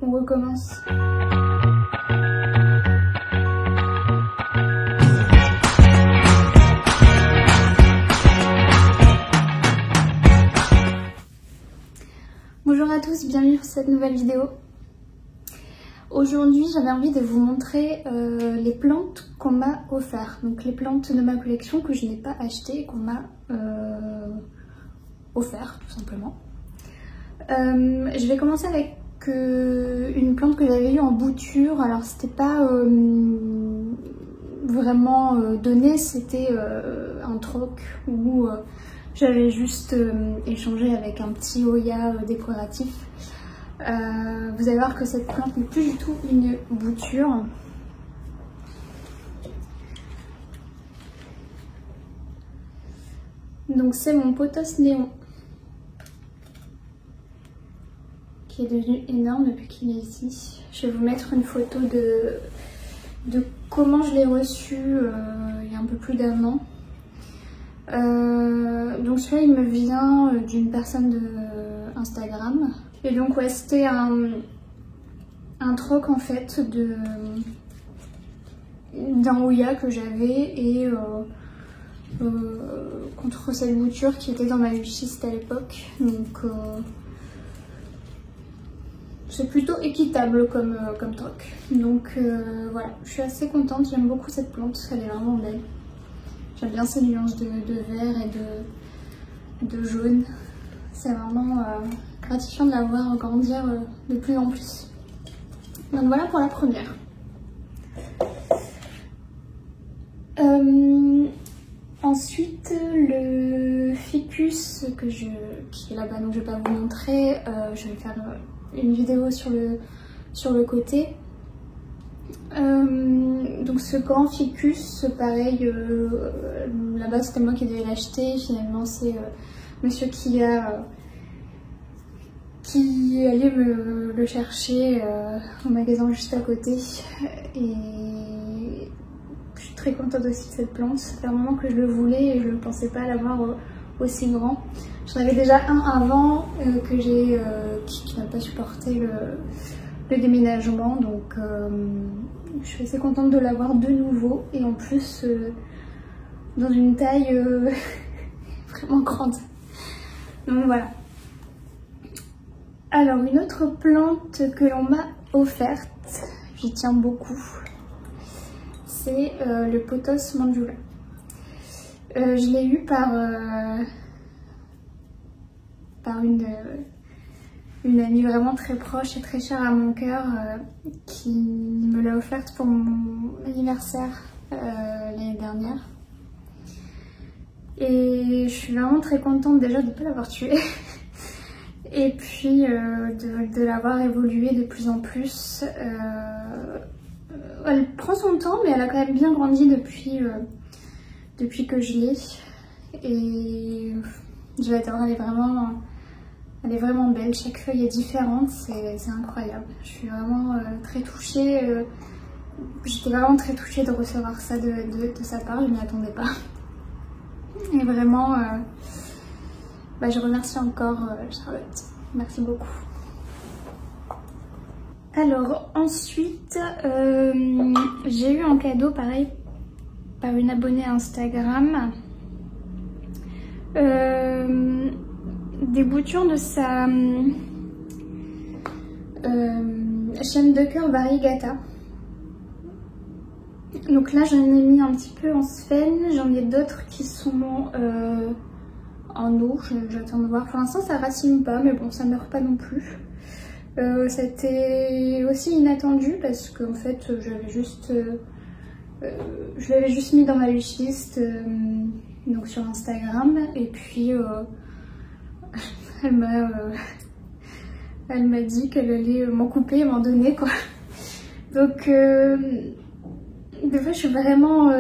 On recommence. Bonjour à tous, bienvenue sur cette nouvelle vidéo. Aujourd'hui, j'avais envie de vous montrer les plantes qu'on m'a offertes. Donc les plantes de ma collection que je n'ai pas achetées et qu'on m'a offert tout simplement. Je vais commencer avec une plante que j'avais eue en bouture. Alors c'était pas vraiment donné, c'était un troc où j'avais juste échangé avec un petit Hoya décoratif. Vous allez voir que cette plante n'est plus du tout une bouture. Donc c'est mon pothos néon qui est devenu énorme depuis qu'il est ici. Je vais vous mettre une photo de comment je l'ai reçu il y a un peu plus d'1 an. Donc celui-là il me vient d'une personne de Instagram. Et donc ouais, c'était un troc en fait d'un Hoya que j'avais et contre cette bouture qui était dans ma wishlist à l'époque. Donc c'est plutôt équitable comme troc. Donc voilà, je suis assez contente, j'aime beaucoup cette plante, elle est vraiment belle. J'aime bien ces nuances de vert et de jaune. C'est vraiment gratifiant de la voir grandir de plus en plus. Donc voilà pour la première. Ensuite, le ficus qui est là-bas, donc je vais pas vous montrer. Je vais faire une vidéo sur le côté. Donc ce grand ficus, pareil, là-bas c'était moi qui devais l'acheter. Finalement c'est monsieur qui allait le chercher au magasin juste à côté. Et je suis très contente aussi de cette plante. Ça fait un moment que je le voulais et je ne pensais pas l'avoir aussi grand. J'en avais déjà un avant qui n'a pas supporté le déménagement, donc je suis assez contente de l'avoir de nouveau et en plus dans une taille vraiment grande. Donc voilà. Alors une autre plante que l'on m'a offerte, j'y tiens beaucoup, c'est le pothos mandula. Je l'ai eu par une amie vraiment très proche et très chère à mon cœur qui me l'a offerte pour mon anniversaire l'année dernière. Et je suis vraiment très contente déjà de ne pas l'avoir tuée et puis de l'avoir évolué de plus en plus. Elle prend son temps mais elle a quand même bien grandi depuis que je l'ai. Et je l'adore, elle est vraiment belle, chaque feuille est différente, c'est incroyable. Je suis vraiment très touchée, j'étais vraiment très touchée de recevoir ça de sa part, je ne m'y attendais pas. Et vraiment, je remercie encore Charlotte, merci beaucoup. Alors ensuite, j'ai eu en cadeau, pareil, par une abonnée Instagram, des boutures de sa chaîne de cœur variegata. Donc là j'en ai mis un petit peu en sphène, j'en ai d'autres qui sont en eau, j'attends de voir. Pour l'instant ça racine pas, mais bon ça meurt pas non plus. C'était aussi inattendu parce qu'en fait je l'avais juste mis dans ma wishlist donc sur Instagram et puis elle m'a dit qu'elle allait m'en couper et m'en donner quoi. Donc des fois je suis vraiment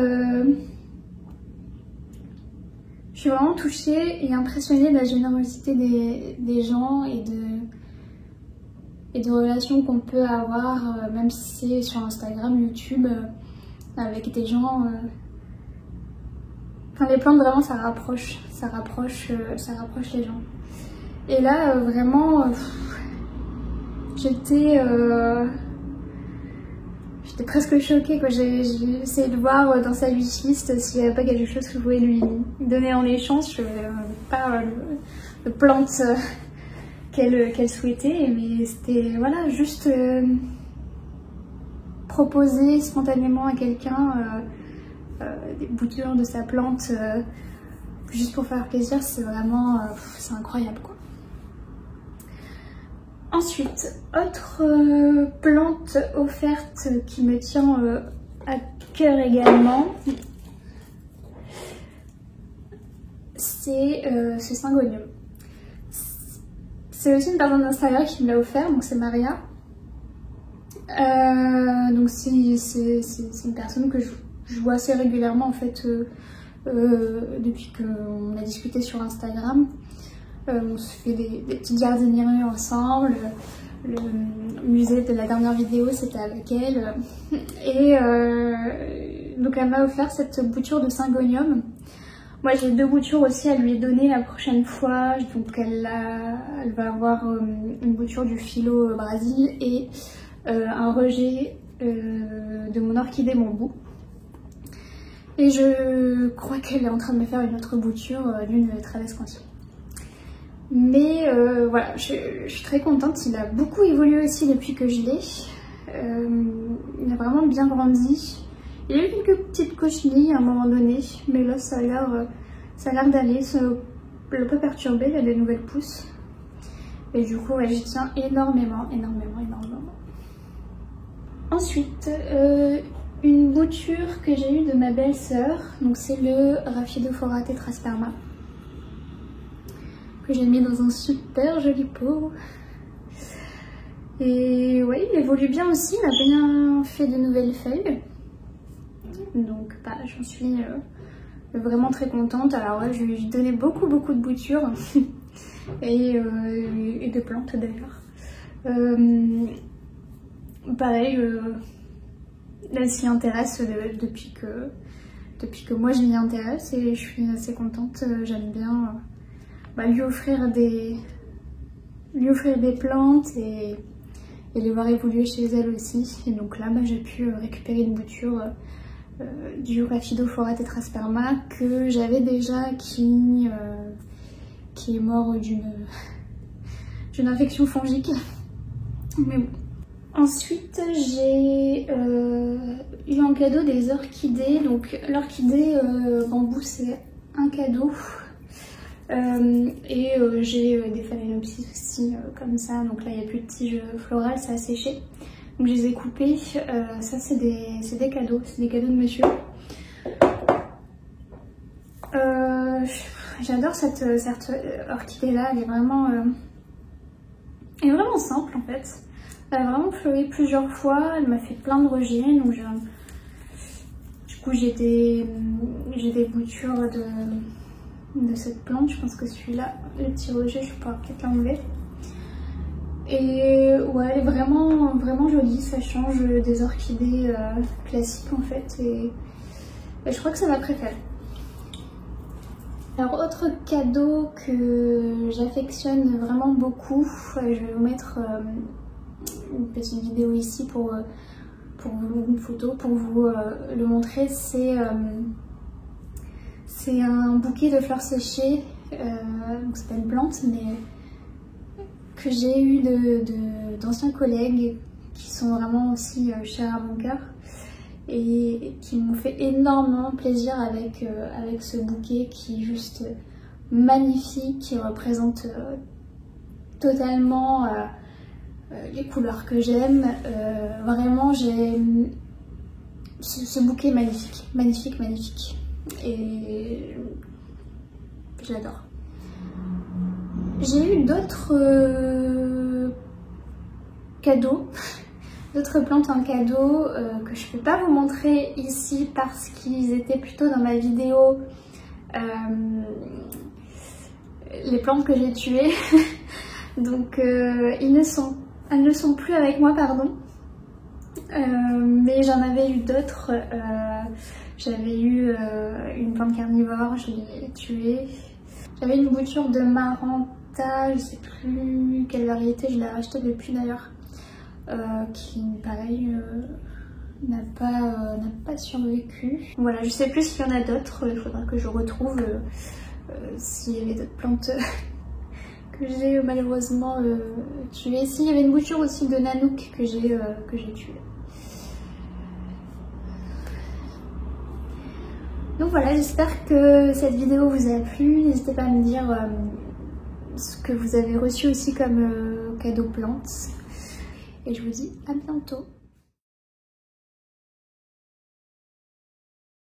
touchée et impressionnée de la générosité des gens et de relations qu'on peut avoir même si c'est sur Instagram, YouTube, avec des gens. Enfin les plantes vraiment ça rapproche les gens. Et là, vraiment, j'étais presque choquée, quoi. J'ai essayé de voir dans sa wishlist s'il n'y avait pas quelque chose que je pouvais lui donner en échange. Pas de plantes qu'elle souhaitait, mais c'était voilà, juste proposer spontanément à quelqu'un des boutures de sa plante juste pour faire plaisir, c'est vraiment c'est incroyable, quoi. Ensuite, autre plante offerte qui me tient à cœur également, c'est ce syngonium. C'est aussi une personne d'Instagram qui me l'a offert, donc c'est Maria. Donc c'est une personne que je vois assez régulièrement en fait depuis qu'on a discuté sur Instagram. On se fait des petites jardineries ensemble. Le musée de la dernière vidéo c'était avec elle. Et donc elle m'a offert cette bouture de syngonium. Moi j'ai 2 boutures aussi à lui donner la prochaine fois. Donc elle va avoir une bouture du Philo Brésil et un rejet de mon orchidée bambou. Et je crois qu'elle est en train de me faire une autre bouture d'une Travescantia. Mais voilà, je suis très contente. Il a beaucoup évolué aussi depuis que je l'ai. Il a vraiment bien grandi. Il y a eu quelques petites cochenilles à un moment donné, mais là ça a l'air d'aller. Ça l'a pas perturbé, il y a des nouvelles pousses. Et du coup, ouais, j'y tiens énormément. Ensuite, une bouture que j'ai eue de ma belle-sœur, donc c'est le Rhaphidophora tetrasperma, que j'ai mis dans un super joli pot. Et ouais, il évolue bien aussi, il a bien fait de nouvelles feuilles. Donc bah, j'en suis vraiment très contente. Alors ouais, je lui ai donné beaucoup de boutures et de plantes d'ailleurs. Pareil, elle s'y intéresse depuis que moi je m'y intéresse et je suis assez contente. J'aime bien lui offrir des plantes et les voir évoluer chez elle aussi. Et donc là j'ai pu récupérer une bouture du Rhaphidophora tetrasperma que j'avais déjà qui est mort d'une infection fongique. Mais bon. Ensuite j'ai eu en cadeau des orchidées. Donc l'orchidée bambou c'est un cadeau. Et j'ai des phalaenopsis aussi comme ça, donc là il n'y a plus de tiges florales, ça a séché. Donc je les ai coupées, ça c'est des cadeaux, c'est des cadeaux de monsieur. J'adore cette orchidée là, elle est vraiment simple en fait. Elle a vraiment fleuri plusieurs fois, elle m'a fait plein de rejets, donc du coup j'ai des boutures de cette plante. Je pense que celui-là, le petit rejet, je pourrais peut-être l'enlever. Et ouais, elle est vraiment jolie, ça change des orchidées classiques en fait, et je crois que c'est ma préférée. Alors autre cadeau que j'affectionne vraiment beaucoup, je vais vous mettre une petite vidéo ici pour vous, une photo pour vous le montrer. C'est un bouquet de fleurs séchées, donc c'est pas une plante, mais que j'ai eu d'anciens collègues qui sont vraiment aussi chers à mon cœur et qui m'ont fait énormément plaisir avec ce bouquet qui est juste magnifique, qui représente totalement les couleurs que j'aime. Vraiment, j'ai ce bouquet est magnifique. Et j'adore. J'ai eu d'autres cadeaux, d'autres plantes en cadeau que je ne peux pas vous montrer ici parce qu'ils étaient plutôt dans ma vidéo les plantes que j'ai tuées. Donc elles ne sont plus avec moi, pardon. Mais j'en avais eu d'autres. J'avais eu une plante carnivore, je l'ai tuée. J'avais une bouture de marrant Magenta, je sais plus quelle variété, je l'ai racheté depuis d'ailleurs, qui pareil n'a pas survécu. Voilà, je sais plus s'il y en a d'autres, il faudra que je retrouve s'il y avait d'autres plantes que j'ai malheureusement tuées. Si, il y avait une bouture aussi de Nanook que j'ai tuée. Donc voilà, j'espère que cette vidéo vous a plu. N'hésitez pas à me dire ce que vous avez reçu aussi comme cadeau plantes. Et je vous dis à bientôt.